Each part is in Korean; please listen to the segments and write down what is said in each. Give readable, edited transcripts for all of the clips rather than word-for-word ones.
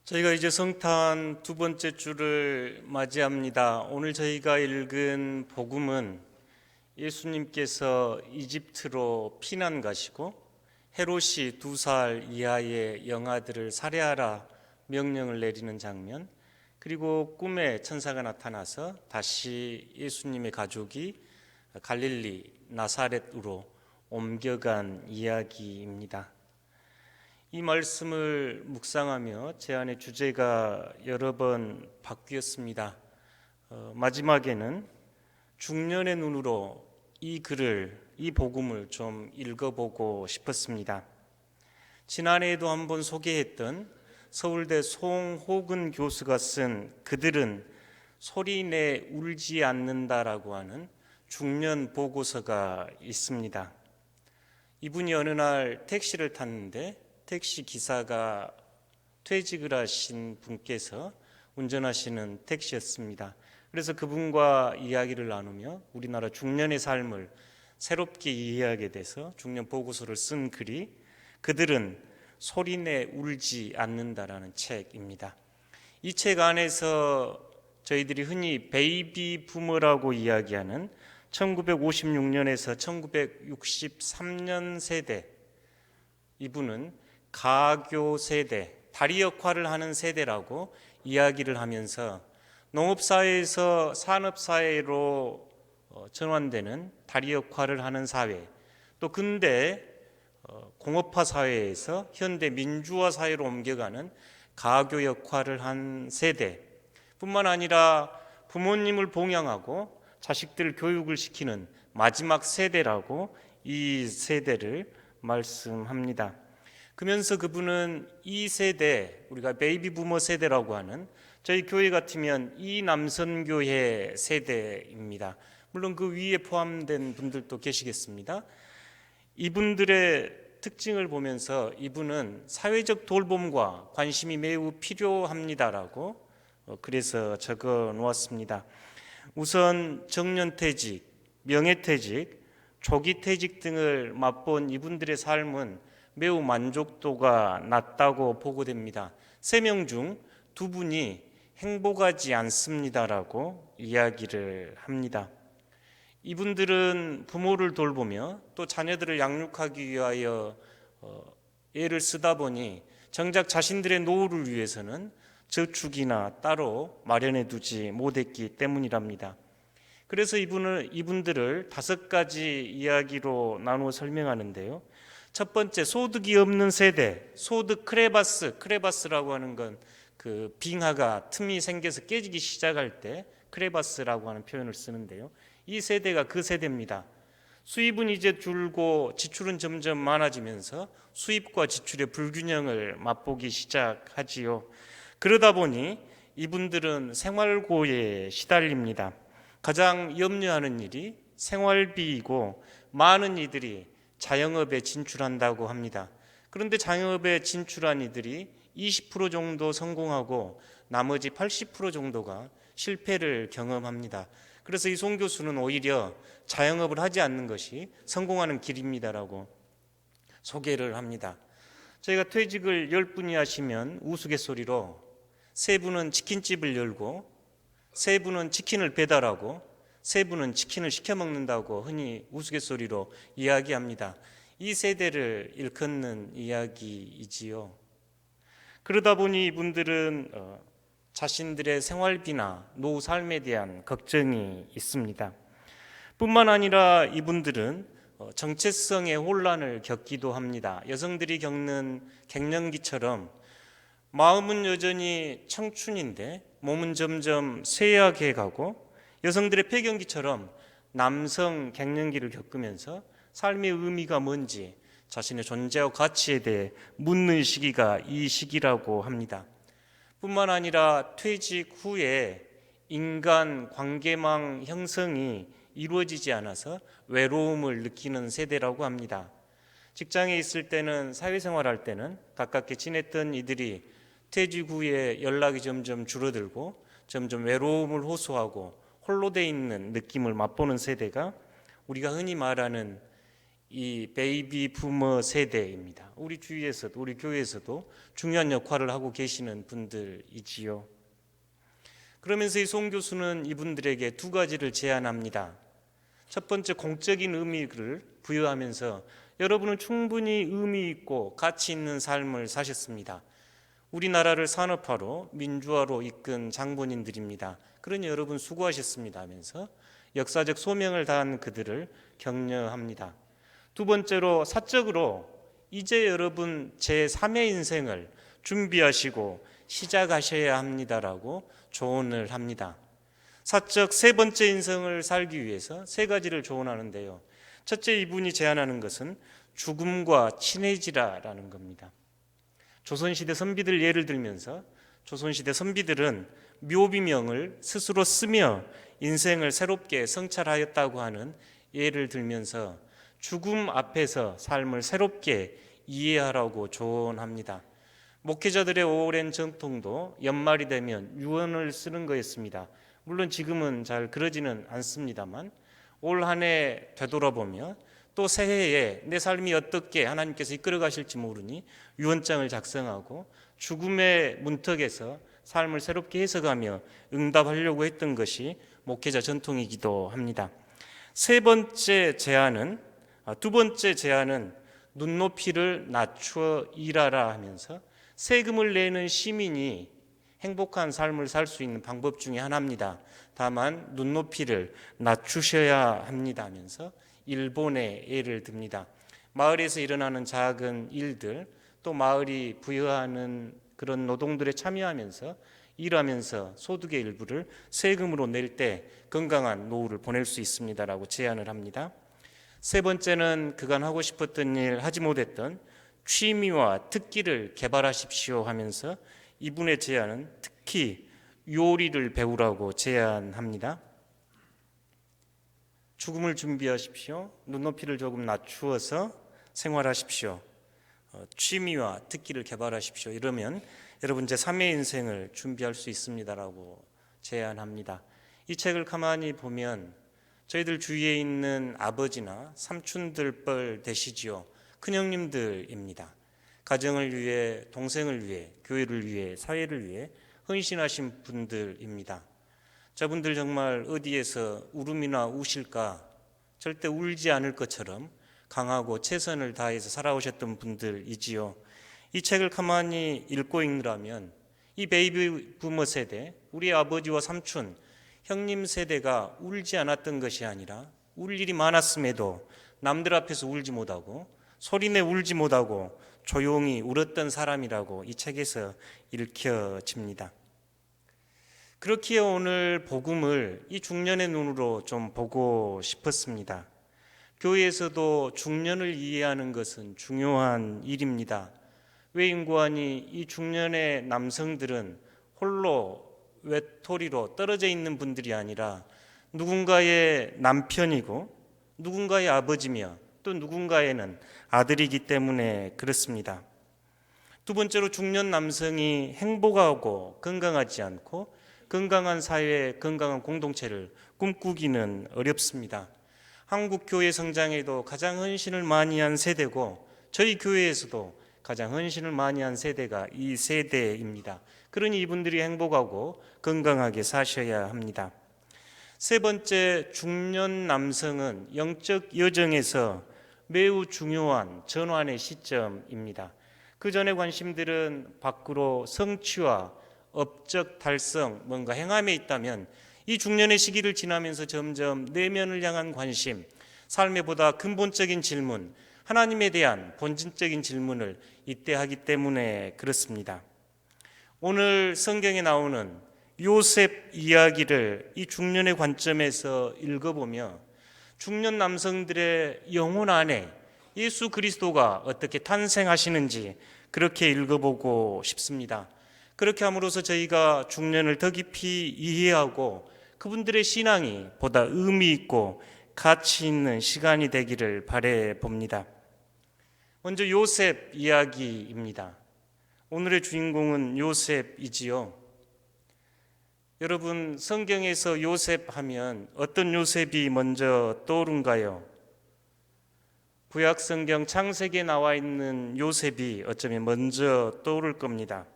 저희가 이제 성탄 두 번째 주를 맞이합니다. 오늘 저희가 읽은 복음은 예수님께서 이집트로 피난 가시고 헤롯이 2살 이하의 영아들을 살해하라 명령을 내리는 장면, 그리고 꿈에 천사가 나타나서 다시 예수님의 가족이 갈릴리 나사렛으로 옮겨간 이야기입니다. 이 말씀을 묵상하며 제 안의 주제가 여러 번 바뀌었습니다. 마지막에는 중년의 눈으로 이 복음을 좀 읽어보고 싶었습니다. 지난해에도 한번 소개했던 서울대 송호근 교수가 쓴 그들은 소리내 울지 않는다라고 하는 중년 보고서가 있습니다. 이분이 어느 날 택시를 탔는데 택시 기사가 퇴직을 하신 분께서 운전하시는 택시였습니다. 그래서 그분과 이야기를 나누며 우리나라 중년의 삶을 새롭게 이해하게 돼서 중년 보고서를 쓴 글이 그들은 소리내 울지 않는다라는 책입니다. 이 책 안에서 저희들이 흔히 베이비 부머라고 이야기하는 1956년에서 1963년 세대, 이분은 가교 세대, 다리 역할을 하는 세대라고 이야기를 하면서 농업사회에서 산업사회로 전환되는 다리 역할을 하는 사회, 또 근대 공업화 사회에서 현대 민주화 사회로 옮겨가는 가교 역할을 한 세대 뿐만 아니라 부모님을 봉양하고 자식들 교육을 시키는 마지막 세대라고 이 세대를 말씀합니다. 그러면서 그분은 이 세대, 우리가 베이비 부머 세대라고 하는 저희 교회 같으면 이 남선교회 세대입니다. 물론 그 위에 포함된 분들도 계시겠습니다. 이분들의 특징을 보면서 이분은 사회적 돌봄과 관심이 매우 필요합니다라고 그래서 적어 놓았습니다. 우선 정년퇴직, 명예퇴직, 조기퇴직 등을 맛본 이분들의 삶은 매우 만족도가 낮다고 보고됩니다. 3명 중 2분이 행복하지 않습니다라고 이야기를 합니다. 이분들은 부모를 돌보며 또 자녀들을 양육하기 위하여 애를 쓰다 보니 정작 자신들의 노후를 위해서는 저축이나 따로 마련해 두지 못했기 때문이랍니다. 그래서 이분들을 5가지 이야기로 나누어 설명하는데요. 첫 번째, 소득이 없는 세대, 소득 크레바스라고 하는 건 그 빙하가 틈이 생겨서 깨지기 시작할 때 크레바스라고 하는 표현을 쓰는데요. 이 세대가 그 세대입니다. 수입은 이제 줄고 지출은 점점 많아지면서 수입과 지출의 불균형을 맛보기 시작하지요. 그러다 보니 이분들은 생활고에 시달립니다. 가장 염려하는 일이 생활비이고 많은 이들이 자영업에 진출한다고 합니다. 그런데 자영업에 진출한 이들이 20% 정도 성공하고 나머지 80% 정도가 실패를 경험합니다. 그래서 이 송 교수는 오히려 자영업을 하지 않는 것이 성공하는 길입니다라고 소개를 합니다. 저희가 퇴직을 10분이 하시면 우스갯소리로 3분은 치킨집을 열고 3분은 치킨을 배달하고 3분은 치킨을 시켜 먹는다고 흔히 우스갯소리로 이야기합니다. 이 세대를 일컫는 이야기이지요. 그러다 보니 이분들은 자신들의 생활비나 노후 삶에 대한 걱정이 있습니다. 뿐만 아니라 이분들은 정체성의 혼란을 겪기도 합니다. 여성들이 겪는 갱년기처럼 마음은 여전히 청춘인데 몸은 점점 쇠약해 가고, 여성들의 폐경기처럼 남성 갱년기를 겪으면서 삶의 의미가 뭔지 자신의 존재와 가치에 대해 묻는 시기가 이 시기라고 합니다. 뿐만 아니라 퇴직 후에 인간 관계망 형성이 이루어지지 않아서 외로움을 느끼는 세대라고 합니다. 직장에 있을 때는, 사회생활할 때는 가깝게 지냈던 이들이 퇴직 후에 연락이 점점 줄어들고 점점 외로움을 호소하고 홀로 돼 있는 느낌을 맛보는 세대가 우리가 흔히 말하는 이 베이비 부머 세대입니다. 우리 주위에서도 우리 교회에서도 중요한 역할을 하고 계시는 분들이지요. 그러면서 이 송 교수는 이분들에게 두 가지를 제안합니다. 첫 번째, 공적인 의미를 부여하면서 여러분은 충분히 의미 있고 가치 있는 삶을 사셨습니다. 우리나라를 산업화로 민주화로 이끈 장본인들입니다. 그러니 여러분 수고하셨습니다 하면서 역사적 소명을 다한 그들을 격려합니다. 두 번째로, 사적으로 이제 여러분 제3의 인생을 준비하시고 시작하셔야 합니다라고 조언을 합니다. 사적 세 번째 인생을 살기 위해서 세 가지를 조언하는데요. 첫째, 이분이 제안하는 것은 죽음과 친해지라라는 겁니다. 조선시대 선비들 예를 들면서 조선시대 선비들은 묘비명을 스스로 쓰며 인생을 새롭게 성찰하였다고 하는 예를 들면서 죽음 앞에서 삶을 새롭게 이해하라고 조언합니다. 목회자들의 오랜 전통도 연말이 되면 유언을 쓰는 거였습니다. 물론 지금은 잘 그러지는 않습니다만 올 한 해 되돌아보며 또 새해에 내 삶이 어떻게 하나님께서 이끌어 가실지 모르니 유언장을 작성하고 죽음의 문턱에서 삶을 새롭게 해석하며 응답하려고 했던 것이 목회자 전통이기도 합니다. 두 번째 제안은 눈높이를 낮추어 일하라 하면서 세금을 내는 시민이 행복한 삶을 살 수 있는 방법 중에 하나입니다. 다만 눈높이를 낮추셔야 합니다 하면서 일본의 예를 듭니다. 마을에서 일어나는 작은 일들, 또 마을이 부여하는 그런 노동들에 참여하면서 일하면서 소득의 일부를 세금으로 낼 때 건강한 노후를 보낼 수 있습니다라고 제안을 합니다. 세 번째는 그간 하고 싶었던 일, 하지 못했던 취미와 특기를 개발하십시오 하면서 이분의 제안은 특히 요리를 배우라고 제안합니다. 죽음을 준비하십시오. 눈높이를 조금 낮추어서 생활하십시오. 취미와 특기를 개발하십시오. 이러면 여러분 제3의 인생을 준비할 수 있습니다라고 제안합니다. 이 책을 가만히 보면 저희들 주위에 있는 아버지나 삼촌들 뻘 되시지요. 큰형님들입니다. 가정을 위해, 동생을 위해, 교회를 위해, 사회를 위해 헌신하신 분들입니다. 저분들 정말 어디에서 울음이나 우실까 절대 울지 않을 것처럼 강하고 최선을 다해서 살아오셨던 분들이지요. 이 책을 가만히 읽고 읽느라면 이 베이비 부머 세대, 우리 아버지와 삼촌, 형님 세대가 울지 않았던 것이 아니라 울 일이 많았음에도 남들 앞에서 울지 못하고 소리내 울지 못하고 조용히 울었던 사람이라고 이 책에서 읽혀집니다. 그렇기에 오늘 복음을 이 중년의 눈으로 좀 보고 싶었습니다. 교회에서도 중년을 이해하는 것은 중요한 일입니다. 외인고하니 이 중년의 남성들은 홀로 외톨이로 떨어져 있는 분들이 아니라 누군가의 남편이고 누군가의 아버지며 또 누군가에는 아들이기 때문에 그렇습니다. 두 번째로, 중년 남성이 행복하고 건강하지 않고 건강한 사회, 건강한 공동체를 꿈꾸기는 어렵습니다. 한국 교회 성장에도 가장 헌신을 많이 한 세대고 저희 교회에서도 가장 헌신을 많이 한 세대가 이 세대입니다. 그러니 이분들이 행복하고 건강하게 사셔야 합니다. 세 번째, 중년 남성은 영적 여정에서 매우 중요한 전환의 시점입니다. 그 전에 관심들은 밖으로 성취와 업적 달성, 뭔가 행함에 있다면 이 중년의 시기를 지나면서 점점 내면을 향한 관심, 삶의 보다 근본적인 질문, 하나님에 대한 본질적인 질문을 이때 하기 때문에 그렇습니다. 오늘 성경에 나오는 요셉 이야기를 이 중년의 관점에서 읽어보며 중년 남성들의 영혼 안에 예수 그리스도가 어떻게 탄생하시는지 그렇게 읽어보고 싶습니다. 그렇게 함으로써 저희가 중년을 더 깊이 이해하고 그분들의 신앙이 보다 의미 있고 가치 있는 시간이 되기를 바라 봅니다. 먼저 요셉 이야기입니다. 오늘의 주인공은 요셉이지요. 여러분, 성경에서 요셉 하면 어떤 요셉이 먼저 떠오른가요? 구약 성경 창세기에 나와 있는 요셉이 어쩌면 먼저 떠오를 겁니다.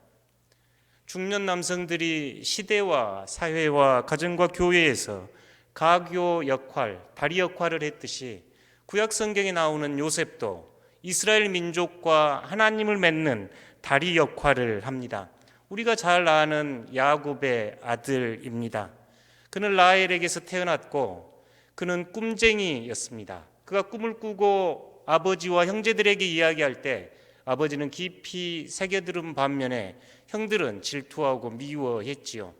중년 남성들이 시대와 사회와 가정과 교회에서 가교 역할, 다리 역할을 했듯이 구약 성경에 나오는 요셉도 이스라엘 민족과 하나님을 맺는 다리 역할을 합니다. 우리가 잘 아는 야곱의 아들입니다. 그는 라헬에게서 태어났고 그는 꿈쟁이였습니다. 그가 꿈을 꾸고 아버지와 형제들에게 이야기할 때 아버지는 깊이 새겨들은 반면에 형들은 질투하고 미워했지요.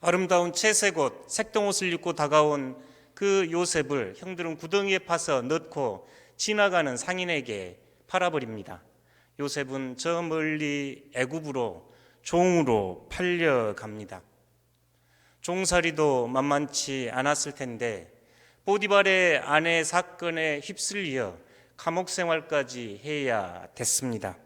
아름다운 채색옷, 색동옷을 입고 다가온 그 요셉을 형들은 구덩이에 파서 넣고 지나가는 상인에게 팔아버립니다. 요셉은 저 멀리 애굽으로 종으로 팔려갑니다. 종살이도 만만치 않았을 텐데 보디발의 아내 사건에 휩쓸려 감옥 생활까지 해야 됐습니다.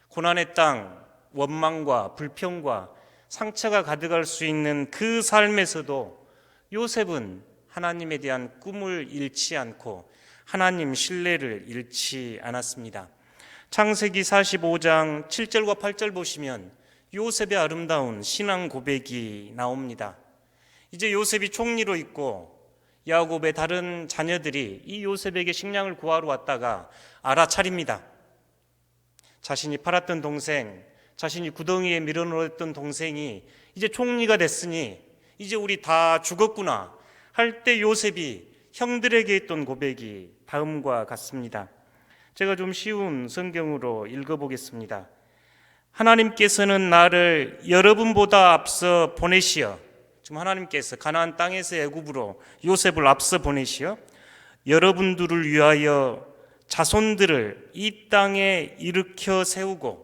고난의 땅, 원망과 불평과 상처가 가득할 수 있는 그 삶에서도 요셉은 하나님에 대한 꿈을 잃지 않고 하나님 신뢰를 잃지 않았습니다. 창세기 45장 7절과 8절 보시면 요셉의 아름다운 신앙 고백이 나옵니다. 이제 요셉이 총리로 있고 야곱의 다른 자녀들이 이 요셉에게 식량을 구하러 왔다가 알아차립니다. 자신이 팔았던 동생, 자신이 구덩이에 밀어넣었던 동생이 이제 총리가 됐으니 이제 우리 다 죽었구나 할 때 요셉이 형들에게 했던 고백이 다음과 같습니다. 제가 좀 쉬운 성경으로 읽어보겠습니다. 하나님께서는 나를 여러분보다 앞서 보내시어, 지금 하나님께서 가나안 땅에서 애굽으로 요셉을 앞서 보내시어 여러분들을 위하여 자손들을 이 땅에 일으켜 세우고,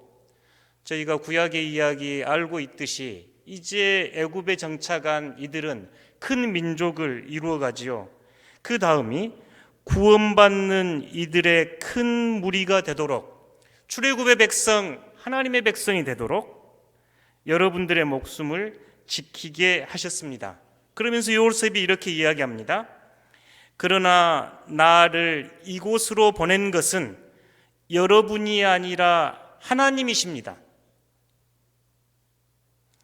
저희가 구약의 이야기 알고 있듯이 이제 애굽에 정착한 이들은 큰 민족을 이루어가지요. 그 다음이 구원받는 이들의 큰 무리가 되도록, 출애굽의 백성, 하나님의 백성이 되도록 여러분들의 목숨을 지키게 하셨습니다. 그러면서 요셉이 이렇게 이야기합니다. 그러나 나를 이곳으로 보낸 것은 여러분이 아니라 하나님이십니다.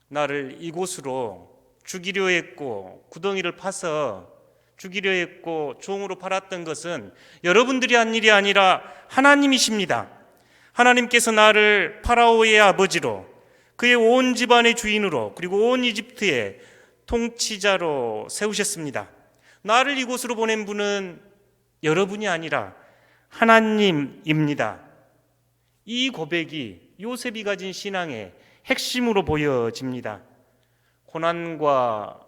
나를 이곳으로 죽이려 했고 구덩이를 파서 죽이려 했고 종으로 팔았던 것은 여러분들이 한 일이 아니라 하나님이십니다. 하나님께서 나를 파라오의 아버지로, 그의 온 집안의 주인으로, 그리고 온 이집트의 통치자로 세우셨습니다. 나를 이곳으로 보낸 분은 여러분이 아니라 하나님입니다. 이 고백이 요셉이 가진 신앙의 핵심으로 보여집니다. 고난과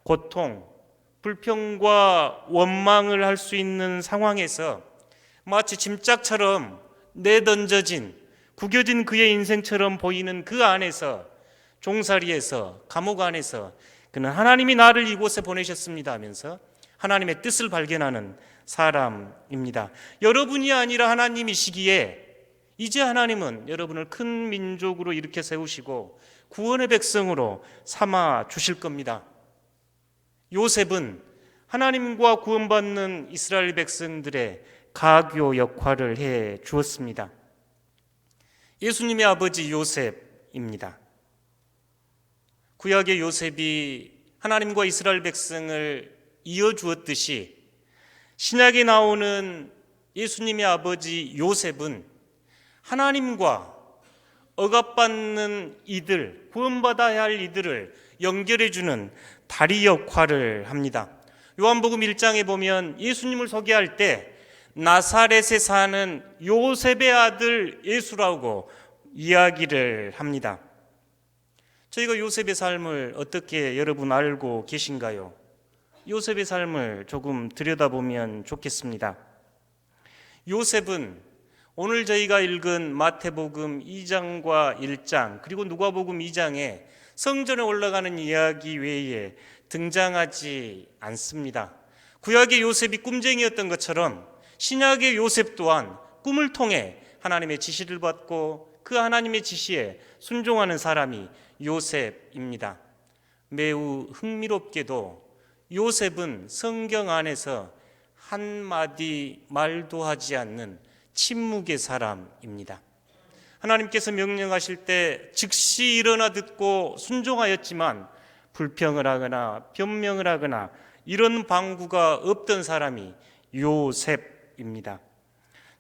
고통, 불평과 원망을 할 수 있는 상황에서 마치 짐짝처럼 내던져진, 구겨진 그의 인생처럼 보이는 그 안에서, 종살이에서, 감옥 안에서 그는 하나님이 나를 이곳에 보내셨습니다 하면서 하나님의 뜻을 발견하는 사람입니다. 여러분이 아니라 하나님이시기에 이제 하나님은 여러분을 큰 민족으로 일으켜 세우시고 구원의 백성으로 삼아 주실 겁니다. 요셉은 하나님과 구원받는 이스라엘 백성들의 가교 역할을 해 주었습니다. 예수님의 아버지 요셉입니다. 구약의 요셉이 하나님과 이스라엘 백성을 이어주었듯이 신약에 나오는 예수님의 아버지 요셉은 하나님과 억압받는 이들, 구원받아야 할 이들을 연결해주는 다리 역할을 합니다. 요한복음 1장에 보면 예수님을 소개할 때 나사렛에 사는 요셉의 아들 예수라고 이야기를 합니다. 저희가 요셉의 삶을 어떻게 여러분 알고 계신가요? 요셉의 삶을 조금 들여다보면 좋겠습니다. 요셉은 오늘 저희가 읽은 마태복음 2장과 1장 그리고 누가복음 2장에 성전에 올라가는 이야기 외에 등장하지 않습니다. 구약의 요셉이 꿈쟁이였던 것처럼 신약의 요셉 또한 꿈을 통해 하나님의 지시를 받고 그 하나님의 지시에 순종하는 사람이 요셉입니다. 매우 흥미롭게도 요셉은 성경 안에서 한마디 말도 하지 않는 침묵의 사람입니다. 하나님께서 명령하실 때 즉시 일어나 듣고 순종하였지만 불평을 하거나 변명을 하거나 이런 방구가 없던 사람이 요셉입니다.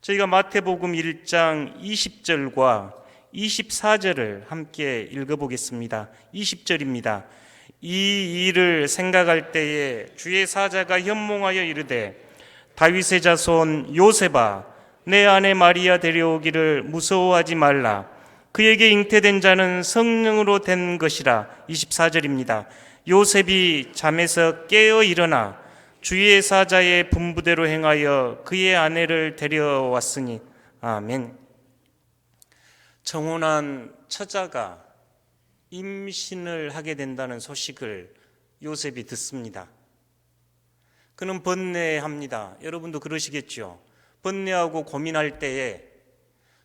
저희가 마태복음 1장 20절과 24절을 함께 읽어보겠습니다. 20절입니다. 이 일을 생각할 때에 주의 사자가 현몽하여 이르되 다윗의 자손 요셉아 내 아내 마리아 데려오기를 무서워하지 말라. 그에게 잉태된 자는 성령으로 된 것이라. 24절입니다. 요셉이 잠에서 깨어 일어나 주의 사자의 분부대로 행하여 그의 아내를 데려왔으니. 아멘. 정혼한 처자가 임신을 하게 된다는 소식을 요셉이 듣습니다. 그는 번뇌합니다. 여러분도 그러시겠죠. 번뇌하고 고민할 때에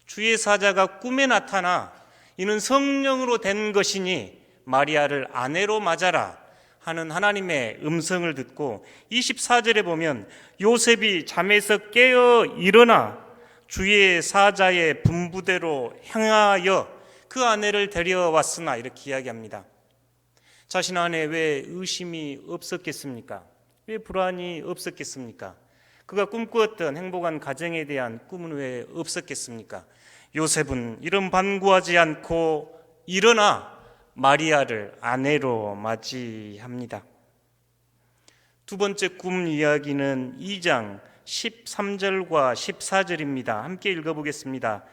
주의 사자가 꿈에 나타나 이는 성령으로 된 것이니 마리아를 아내로 맞아라 하는 하나님의 음성을 듣고 24절에 보면 요셉이 잠에서 깨어 일어나 주의 사자의 분부대로 행하여 그 아내를 데려왔으나 이렇게 이야기합니다. 자신 안에 왜 의심이 없었겠습니까? 왜 불안이 없었겠습니까? 그가 꿈꾸었던 행복한 가정에 대한 꿈은 왜 없었겠습니까? 요셉은 이런 반구하지 않고 일어나 마리아를 아내로 맞이합니다. 두 번째 꿈 이야기는 2장 13절과 14절입니다. 함께 읽어보겠습니다.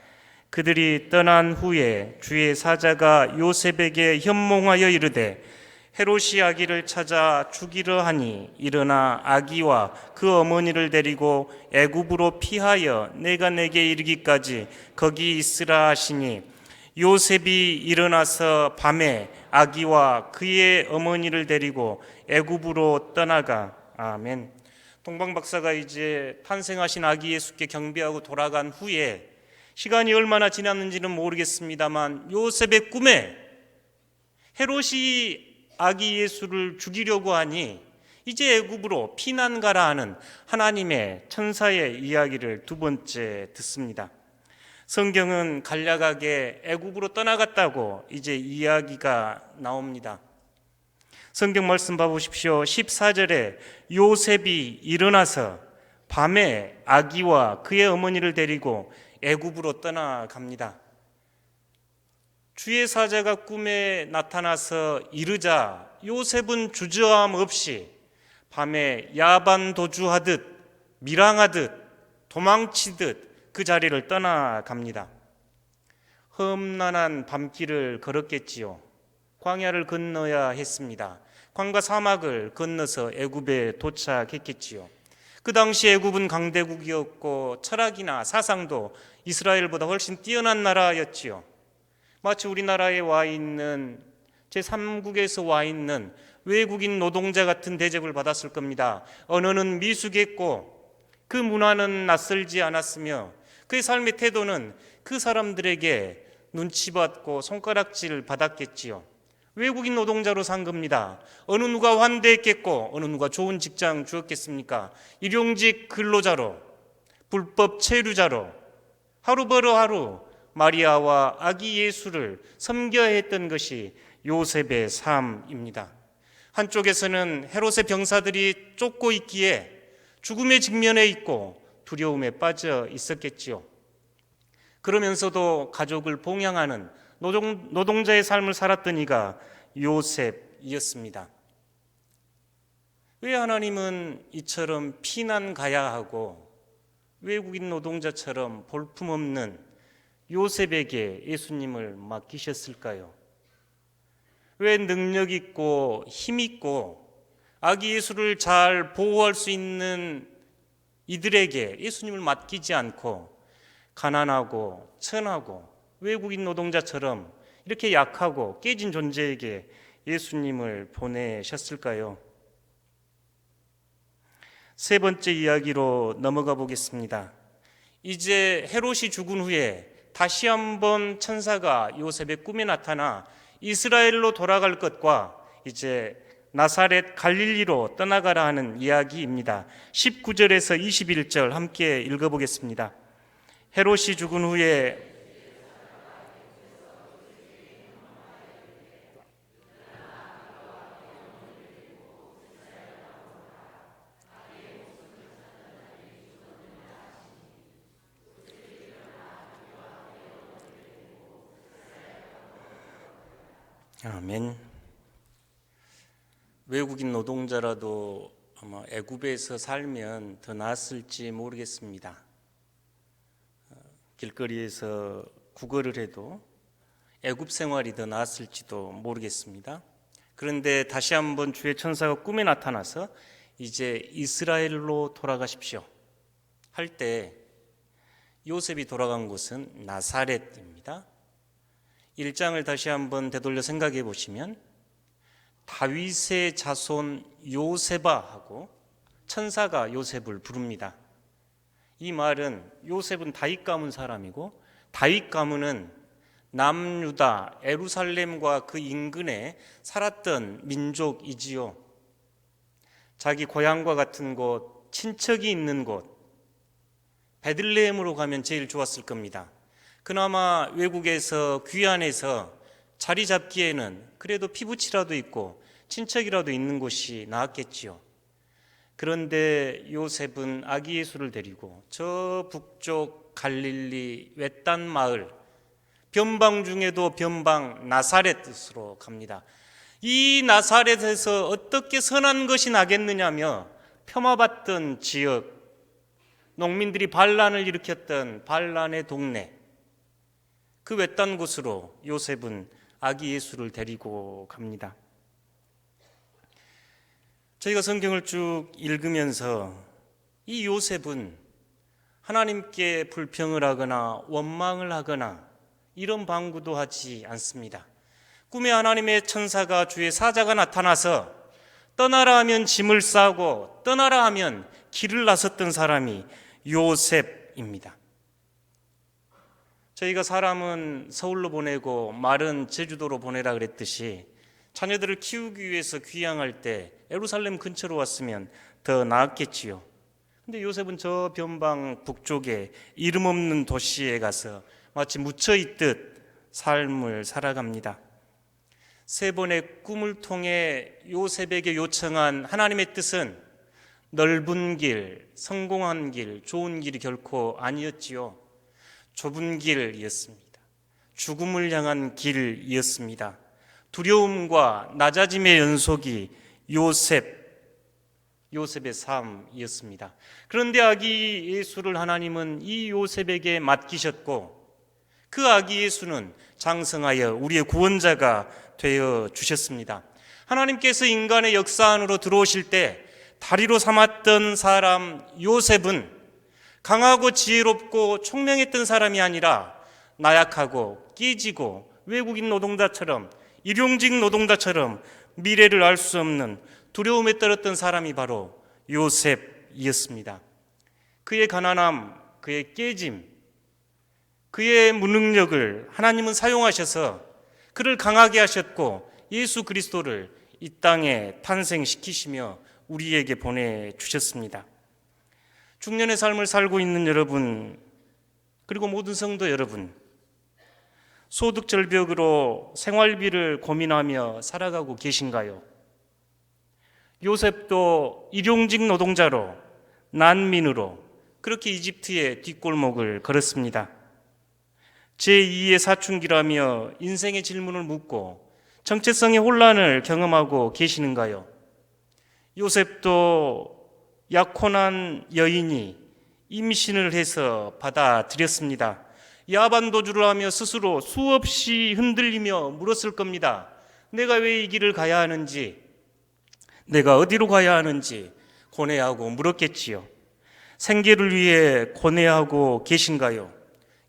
그들이 떠난 후에 주의 사자가 요셉에게 현몽하여 이르되 헤롯이 아기를 찾아 죽이려 하니 일어나 아기와 그 어머니를 데리고 애굽으로 피하여 내가 내게 이르기까지 거기 있으라 하시니 요셉이 일어나서 밤에 아기와 그의 어머니를 데리고 애굽으로 떠나가. 아멘. 동방 박사가 이제 탄생하신 아기 예수께 경배하고 돌아간 후에 시간이 얼마나 지났는지는 모르겠습니다만 요셉의 꿈에 헤롯이 아기 예수를 죽이려고 하니 이제 애굽으로 피난 가라 하는 하나님의 천사의 이야기를 두 번째 듣습니다. 성경은 간략하게 애굽으로 떠나갔다고 이제 이야기가 나옵니다. 성경 말씀 봐보십시오. 14절에 요셉이 일어나서 밤에 아기와 그의 어머니를 데리고 애굽으로 떠나갑니다. 주의 사자가 꿈에 나타나서 이르자 요셉은 주저함 없이 밤에 야반 도주하듯 밀항하듯 도망치듯 그 자리를 떠나갑니다. 험난한 밤길을 걸었겠지요. 광야를 건너야 했습니다. 광과 사막을 건너서 애굽에 도착했겠지요. 그 당시 애굽은 강대국이었고 철학이나 사상도 이스라엘보다 훨씬 뛰어난 나라였지요. 마치 우리나라에 와 있는 제3국에서 와 있는 외국인 노동자 같은 대접을 받았을 겁니다. 언어는 미숙했고 그 문화는 낯설지 않았으며 그의 삶의 태도는 그 사람들에게 눈치받고 손가락질 받았겠지요. 외국인 노동자로 산 겁니다. 어느 누가 환대했겠고 어느 누가 좋은 직장 주었겠습니까? 일용직 근로자로, 불법 체류자로 하루 벌어 하루 마리아와 아기 예수를 섬겨야 했던 것이 요셉의 삶입니다. 한쪽에서는 헤롯의 병사들이 쫓고 있기에 죽음의 직면에 있고 두려움에 빠져 있었겠지요. 그러면서도 가족을 봉양하는 노동자의 삶을 살았던 이가 요셉이었습니다. 왜 하나님은 이처럼 피난 가야 하고 외국인 노동자처럼 볼품없는 요셉에게 예수님을 맡기셨을까요? 왜 능력 있고 힘 있고 아기 예수를 잘 보호할 수 있는 이들에게 예수님을 맡기지 않고 가난하고 천하고 외국인 노동자처럼 이렇게 약하고 깨진 존재에게 예수님을 보내셨을까요? 세 번째 이야기로 넘어가 보겠습니다. 이제 헤롯이 죽은 후에 다시 한번 천사가 요셉의 꿈에 나타나 이스라엘로 돌아갈 것과 이제 나사렛 갈릴리로 떠나가라 하는 이야기입니다. 19절에서 21절 함께 읽어보겠습니다. 헤롯이 죽은 후에 아멘. 외국인 노동자라도 아마 애굽에서 살면 더 나았을지 모르겠습니다. 길거리에서 구걸을 해도 애굽 생활이 더 나았을지도 모르겠습니다. 그런데 다시 한번 주의 천사가 꿈에 나타나서 이제 이스라엘로 돌아가십시오 할 때 요셉이 돌아간 곳은 나사렛입니다. 1장을 다시 한번 되돌려 생각해 보시면 다윗의 자손 요세바하고 천사가 요셉을 부릅니다. 이 말은 요셉은 다윗 가문 사람이고 다윗 가문은 남유다 예루살렘과 그 인근에 살았던 민족이지요. 자기 고향과 같은 곳, 친척이 있는 곳, 베들레헴으로 가면 제일 좋았을 겁니다. 그나마 외국에서 귀환해서 자리 잡기에는 그래도 피부치라도 있고 친척이라도 있는 곳이 나았겠지요. 그런데 요셉은 아기 예수를 데리고 저 북쪽 갈릴리 외딴 마을, 변방 중에도 변방 나사렛으로 갑니다. 이 나사렛에서 어떻게 선한 것이 나겠느냐며 폄하받던 지역, 농민들이 반란을 일으켰던 반란의 동네, 그 외딴 곳으로 요셉은 아기 예수를 데리고 갑니다. 저희가 성경을 쭉 읽으면서 이 요셉은 하나님께 불평을 하거나 원망을 하거나 이런 방구도 하지 않습니다. 꿈에 하나님의 천사가 주의 사자가 나타나서 떠나라 하면 짐을 싸고 떠나라 하면 길을 나섰던 사람이 요셉입니다. 저희가 사람은 서울로 보내고 말은 제주도로 보내라 그랬듯이 자녀들을 키우기 위해서 귀향할 때 예루살렘 근처로 왔으면 더 나았겠지요. 근데 요셉은 저 변방 북쪽에 이름 없는 도시에 가서 마치 묻혀있듯 삶을 살아갑니다. 3번의 꿈을 통해 요셉에게 요청한 하나님의 뜻은 넓은 길, 성공한 길, 좋은 길이 결코 아니었지요. 좁은 길이었습니다. 죽음을 향한 길이었습니다. 두려움과 낮아짐의 연속이 요셉의 삶이었습니다. 그런데 아기 예수를 하나님은 이 요셉에게 맡기셨고 그 아기 예수는 장성하여 우리의 구원자가 되어 주셨습니다. 하나님께서 인간의 역사 안으로 들어오실 때 다리로 삼았던 사람 요셉은 강하고 지혜롭고 총명했던 사람이 아니라 나약하고 깨지고 외국인 노동자처럼 일용직 노동자처럼 미래를 알 수 없는 두려움에 떨었던 사람이 바로 요셉이었습니다. 그의 가난함, 그의 깨짐, 그의 무능력을 하나님은 사용하셔서 그를 강하게 하셨고 예수 그리스도를 이 땅에 탄생시키시며 우리에게 보내주셨습니다. 중년의 삶을 살고 있는 여러분, 그리고 모든 성도 여러분, 소득 절벽으로 생활비를 고민하며 살아가고 계신가요? 요셉도 일용직 노동자로 난민으로 그렇게 이집트의 뒷골목을 걸었습니다. 제2의 사춘기라며 인생의 질문을 묻고 정체성의 혼란을 경험하고 계시는가요? 요셉도 약혼한 여인이 임신을 해서 받아들였습니다. 야반도주를 하며 스스로 수없이 흔들리며 물었을 겁니다. 내가 왜 이 길을 가야 하는지, 내가 어디로 가야 하는지 고뇌하고 물었겠지요. 생계를 위해 고뇌하고 계신가요?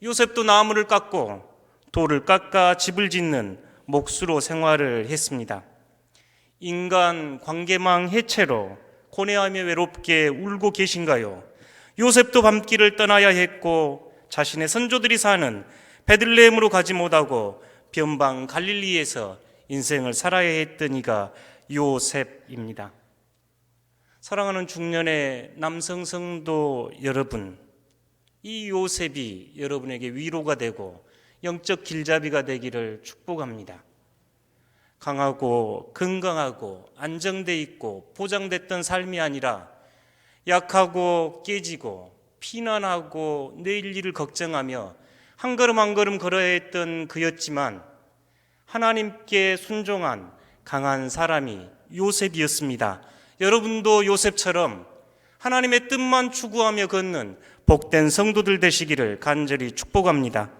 요셉도 나무를 깎고 돌을 깎아 집을 짓는 몫으로 생활을 했습니다. 인간 관계망 해체로 고뇌하며 외롭게 울고 계신가요? 요셉도 밤길을 떠나야 했고 자신의 선조들이 사는 베들레헴으로 가지 못하고 변방 갈릴리에서 인생을 살아야 했던 이가 요셉입니다. 사랑하는 중년의 남성 성도 여러분, 이 요셉이 여러분에게 위로가 되고 영적 길잡이가 되기를 축복합니다. 강하고 건강하고 안정돼 있고 보장됐던 삶이 아니라 약하고 깨지고 피난하고 내일 일을 걱정하며 한 걸음 한 걸음 걸어야 했던 그였지만 하나님께 순종한 강한 사람이 요셉이었습니다. 여러분도 요셉처럼 하나님의 뜻만 추구하며 걷는 복된 성도들 되시기를 간절히 축복합니다.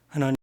하나님